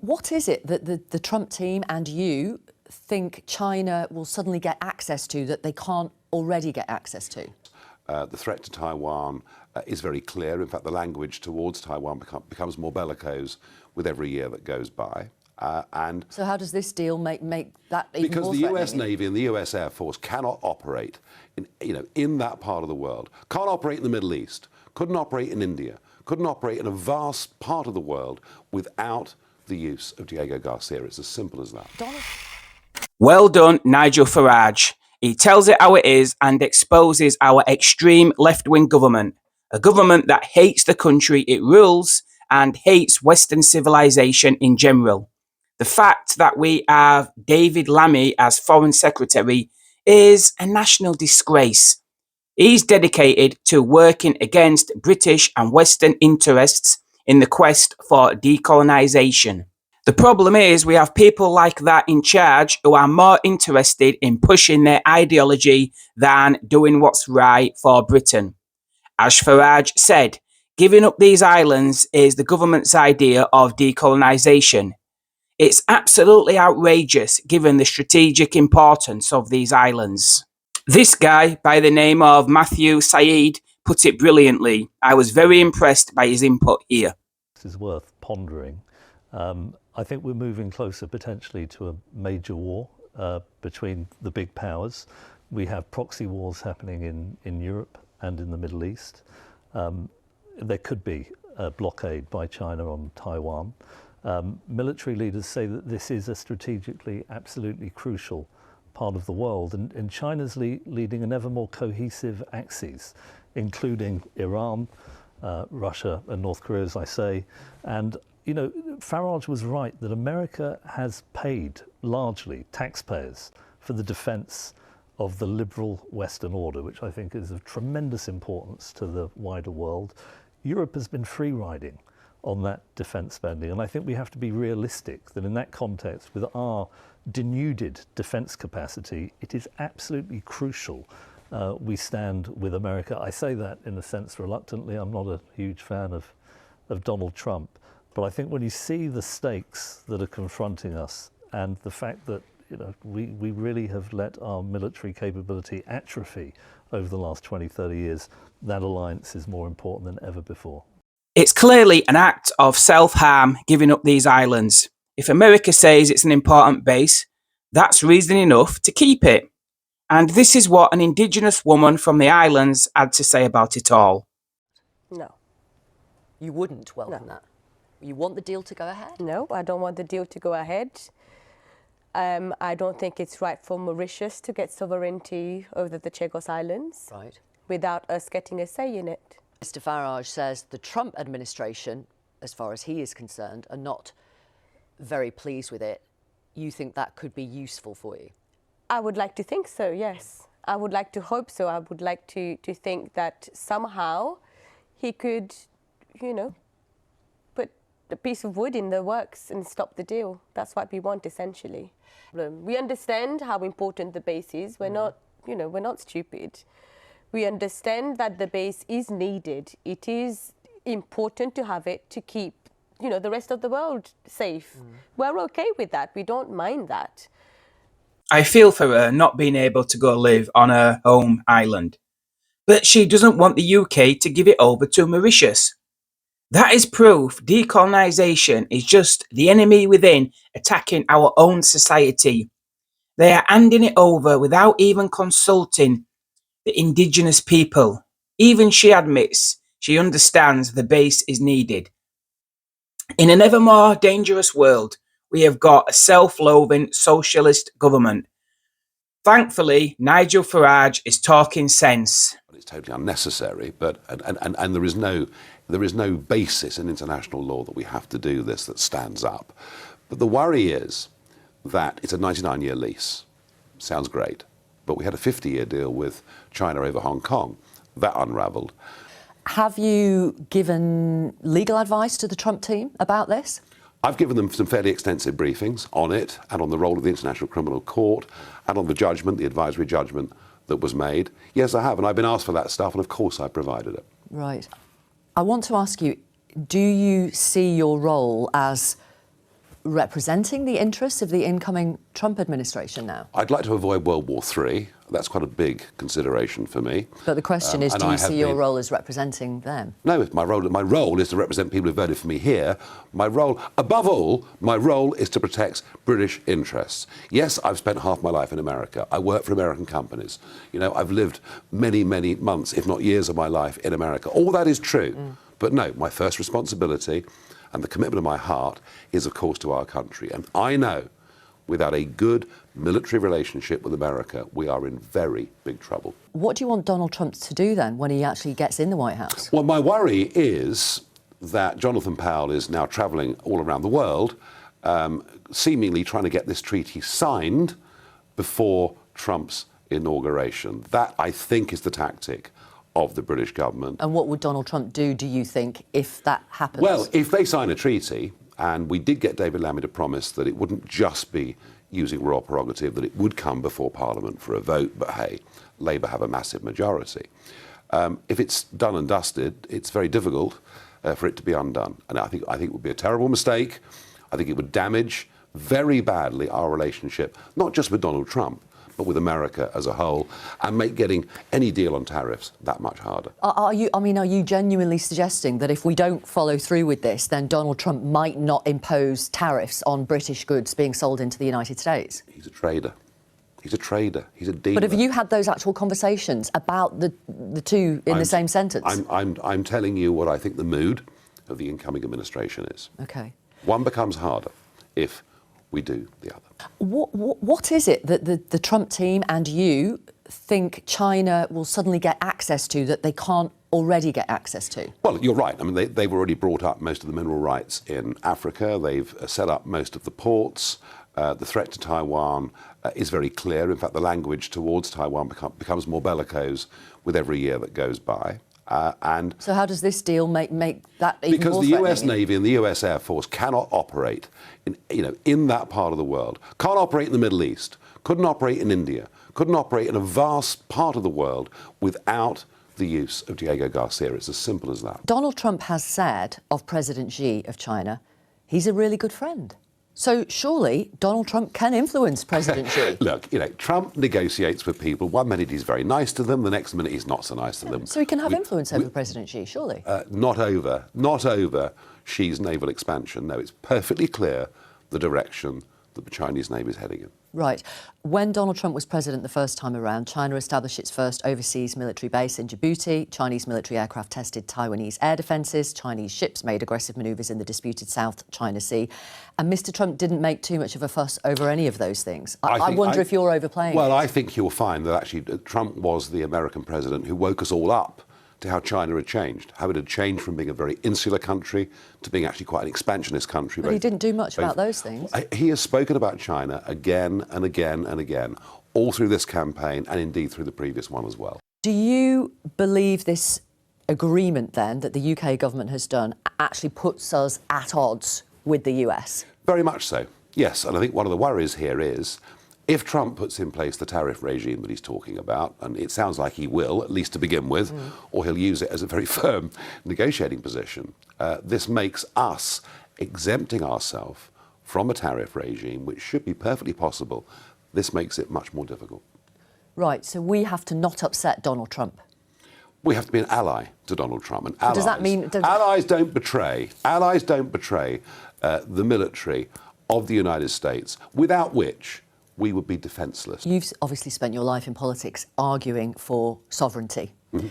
What is it that the Trump team and you think China will suddenly get access to that they can't already get access to? The threat to Taiwan is very clear. In fact, the language towards Taiwan becomes more bellicose with every year that goes by. So how does this deal make that even because more the US threatening? Navy and the US Air Force cannot operate in that part of the world, can't operate in the Middle East, couldn't operate in India, couldn't operate in a vast part of the world without the use of Diego Garcia. It's as simple as that. Well done, Nigel Farage. He tells it how it is and exposes our extreme left-wing government, a government that hates the country it rules and hates Western civilization in general. The fact that we have David Lammy as Foreign Secretary is a national disgrace. He's dedicated to working against British and Western interests in the quest for decolonisation. The problem is we have people like that in charge who are more interested in pushing their ideology than doing what's right for Britain. As Farage said, giving up these islands is the government's idea of decolonisation. It's absolutely outrageous given the strategic importance of these islands. This guy, by the name of Matthew Saeed, put it brilliantly. I was very impressed by his input here. This is worth pondering. I think we're moving closer potentially to a major war between the big powers. We have proxy wars happening in Europe and in the Middle East. There could be a blockade by China on Taiwan. Military leaders say that this is a strategically absolutely crucial part of the world, and China's leading an ever more cohesive axis, including Iran, Russia and North Korea, as I say. And you know, Farage was right that America has paid largely taxpayers for the defense of the liberal Western order, which I think is of tremendous importance to the wider world. Europe has been free riding on that defense spending, and I think we have to be realistic that in that context, with our denuded defense capacity, it is absolutely crucial we stand with America. I say that in a sense reluctantly. I'm not a huge fan of Donald Trump. But I think when you see the stakes that are confronting us and the fact that we really have let our military capability atrophy over the last 20, 30 years, that alliance is more important than ever before. It's clearly an act of self-harm giving up these islands. If America says it's an important base, that's reason enough to keep it. And this is what an Indigenous woman from the islands had to say about it all. No. You wouldn't welcome that? You want the deal to go ahead? No, I don't want the deal to go ahead. I don't think it's right for Mauritius to get sovereignty over the Chagos Islands without us getting a say in it. Mr. Farage says the Trump administration, as far as he is concerned, are not very pleased with it. You think that could be useful for you? I would like to think so, yes. I would like to hope so. I would like to think that somehow he could, put a piece of wood in the works and stop the deal. That's what we want, essentially. We understand how important the base is. We're not, we're not stupid. We understand that the base is needed. It is important to have it to keep, the rest of the world safe. We're okay with that. We don't mind that. I feel for her not being able to go live on her home island. But she doesn't want the UK to give it over to Mauritius. That is proof decolonisation is just the enemy within attacking our own society. They are handing it over without even consulting the indigenous people. Even she admits she understands the base is needed. In an ever more dangerous world, we have got a self-loathing socialist government. Thankfully, Nigel Farage is talking sense. It's totally unnecessary, but and there is no basis in international law that we have to do this that stands up. But the worry is that it's a 99-year lease. Sounds great, but we had a 50-year deal with China over Hong Kong. That unravelled. Have you given legal advice to the Trump team about this? I've given them some fairly extensive briefings on it and on the role of the International Criminal Court and on the judgment, the advisory judgment that was made. Yes, I have, and I've been asked for that stuff, and of course I provided it. Right. I want to ask you, do you see your role as representing the interests of the incoming Trump administration now? I'd like to avoid World War III. That's quite a big consideration for me. But the question is, and do I you have see your been- role as representing them? No, my role is to represent people who voted for me here. My role, above all, my role is to protect British interests. Yes, I've spent half my life in America. I work for American companies. You know, I've lived many, many months, if not years of my life in America. All that is true. But no, my first responsibility and the commitment of my heart is, of course, to our country. And I know without a good military relationship with America, we are in very big trouble. What do you want Donald Trump to do then when he actually gets in the White House? Well, my worry is that Jonathan Powell is now travelling all around the world, seemingly trying to get this treaty signed before Trump's inauguration. That, I think, is the tactic of the British government. And what would Donald Trump do you think, if that happens? Well, if they sign a treaty, and we did get David Lammy to promise that it wouldn't just be using royal prerogative, that it would come before Parliament for a vote, but hey, Labour have a massive majority. If it's done and dusted, it's very difficult for it to be undone. And I think it would be a terrible mistake. I think it would damage very badly our relationship, not just with Donald Trump, but with America as a whole, and make getting any deal on tariffs that much harder. Are you genuinely suggesting that if we don't follow through with this, then Donald Trump might not impose tariffs on British goods being sold into the United States? He's a trader. He's a trader. He's a dealer. But have you had those actual conversations about the two in the same sentence? I'm telling you what I think the mood of the incoming administration is. OK. One becomes harder if we do the other. What is it that the Trump team and you think China will suddenly get access to that they can't already get access to? Well, you're right. I mean, they've already brought up most of the mineral rights in Africa. They've set up most of the ports. The threat to Taiwan is very clear. In fact, the language towards Taiwan becomes more bellicose with every year that goes by. And so how does this deal make that even because more the US threatening? Navy and the US Air Force cannot operate in that part of the world, can't operate in the Middle East, couldn't operate in India, couldn't operate in a vast part of the world without the use of Diego Garcia. It's as simple as that. Donald Trump has said of President Xi of China, he's a really good friend. So surely Donald Trump can influence President Xi. Look, Trump negotiates with people. One minute he's very nice to them, the next minute he's not so nice to them. So he can have influence over President Xi, surely? Not over Xi's naval expansion. No, it's perfectly clear the direction that the Chinese Navy is heading in. Right. When Donald Trump was president the first time around, China established its first overseas military base in Djibouti. Chinese military aircraft tested Taiwanese air defences. Chinese ships made aggressive manoeuvres in the disputed South China Sea. And Mr. Trump didn't make too much of a fuss over any of those things. I wonder if you're overplaying Well, it. I think you'll find that actually Trump was the American president who woke us all up to how China had changed, how it had changed from being a very insular country to being actually quite an expansionist country. But he didn't do much about those things. He has spoken about China again and again and again, all through this campaign and indeed through the previous one as well. Do you believe this agreement then that the UK government has done actually puts us at odds with the US? Very much so, yes. And I think one of the worries here is if Trump puts in place the tariff regime that he's talking about, and it sounds like he will, at least to begin with, or he'll use it as a very firm negotiating position, this makes us exempting ourselves from a tariff regime, which should be perfectly possible. This makes it much more difficult. Right, so we have to not upset Donald Trump. We have to be an ally to Donald Trump. And allies, does that mean... Allies don't betray the military of the United States, without which we would be defenceless. You've obviously spent your life in politics arguing for sovereignty. Mm-hmm.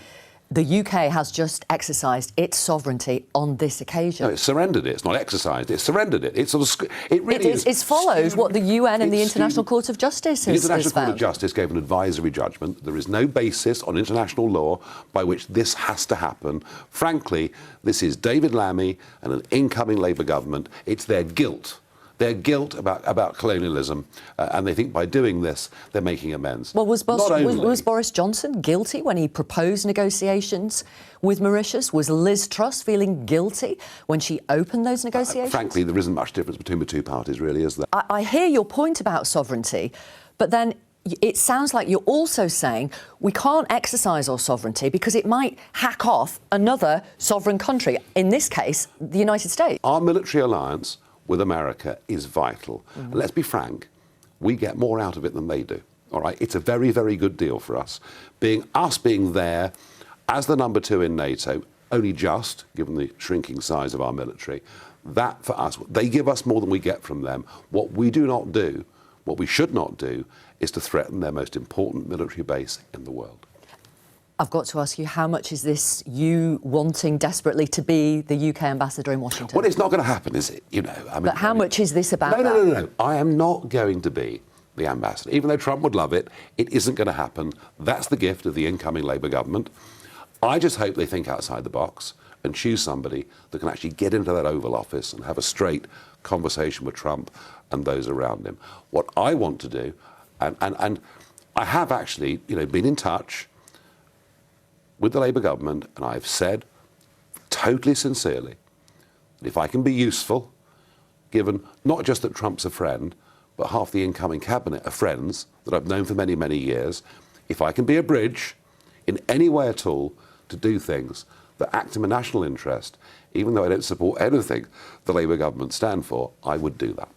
The UK has just exercised its sovereignty on this occasion. No, it's surrendered it. It's not exercised. It's surrendered it. It's sort of. It really is. It's followed what the UN and the International Court of Justice has found. The International Court of Justice gave an advisory judgment. There is no basis on international law by which this has to happen. Frankly, this is David Lammy and an incoming Labour government. It's their guilt. Their guilt about colonialism, and they think by doing this, they're making amends. Well, was Boris Johnson guilty when he proposed negotiations with Mauritius? Was Liz Truss feeling guilty when she opened those negotiations? Frankly, there isn't much difference between the two parties, really, is there? I hear your point about sovereignty, but then it sounds like you're also saying we can't exercise our sovereignty because it might hack off another sovereign country, in this case, the United States. Our military alliance with America is vital. And let's be frank, we get more out of it than they do. All right, it's a very, very good deal for us. Being there as the number 2 in NATO, only just, given the shrinking size of our military, that for us, they give us more than we get from them. What we do not do, what we should not do, is to threaten their most important military base in the world. I've got to ask you, how much is this you wanting desperately to be the UK ambassador in Washington? Well, it's not going to happen, is it? You know, But how much is this about? No. I am not going to be the ambassador. Even though Trump would love it, it isn't going to happen. That's the gift of the incoming Labour government. I just hope they think outside the box and choose somebody that can actually get into that Oval Office and have a straight conversation with Trump and those around him. What I want to do, and I have actually, been in touch with the Labour government, and I've said, totally sincerely, that if I can be useful, given not just that Trump's a friend, but half the incoming cabinet are friends that I've known for many, many years, if I can be a bridge in any way at all to do things that act in my national interest, even though I don't support anything the Labour government stand for, I would do that.